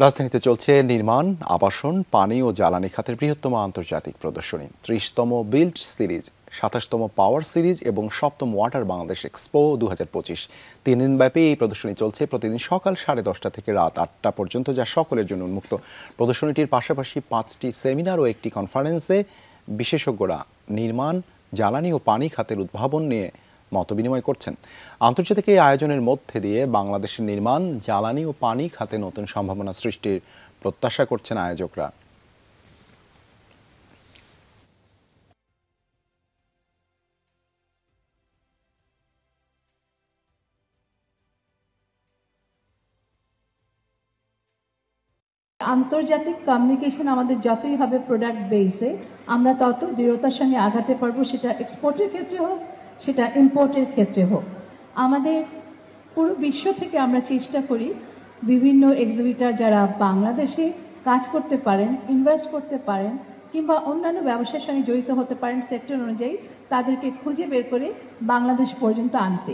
রাজধানীতে চলছে নির্মাণ, আবাসন, পানি ও জ্বালানি খাতের বৃহত্তম আন্তর্জাতিক প্রদর্শনী ৩০তম বিল্ড সিরিজ, ২৭তম পাওয়ার সিরিজ এবং ৭ম ওয়াটার বাংলাদেশ এক্সপো ২০২৫। ৩ দিনব্যাপী এই প্রদর্শনী চলছে প্রতিদিন সকাল 10:30 থেকে রাত 8টা পর্যন্ত, যা সকলের জন্য উন্মুক্ত। প্রদর্শনীটির পাশাপাশি 5টি সেমিনার ও একটি কনফারেন্সে বিশেষজ্ঞরা নির্মাণ, জ্বালানি ও পানি খাতের উদ্ভাবন নিয়ে মতবিনিময় করছেন। আন্তর্জাতিক এই আয়োজনের মধ্যে দিয়ে বাংলাদেশের নির্মাণ, জ্বালানি ও পানি খাতে নতুন সম্ভাবনা সৃষ্টির প্রত্যাশা করছেন আয়োজকরা। আন্তর্জাতিক কমিউনিকেশন আমাদের যতই হবে প্রোডাক্ট বেসে, আমরা তত দৃঢ়তার সঙ্গে আগাতে পারবো, সেটা এক্সপোর্টের ক্ষেত্রে হোক, সেটা ইম্পোর্টের ক্ষেত্রে হোক। আমাদের পুরো বিশ্ব থেকে আমরা চেষ্টা করি বিভিন্ন এক্সিবিটার যারা বাংলাদেশে কাজ করতে পারেন, ইনভেস্ট করতে পারেন কিংবা অন্যান্য ব্যবসার সঙ্গে জড়িত হতে পারেন সেক্টর অনুযায়ী, তাদেরকে খুঁজে বের করে বাংলাদেশ পর্যন্ত আনতে।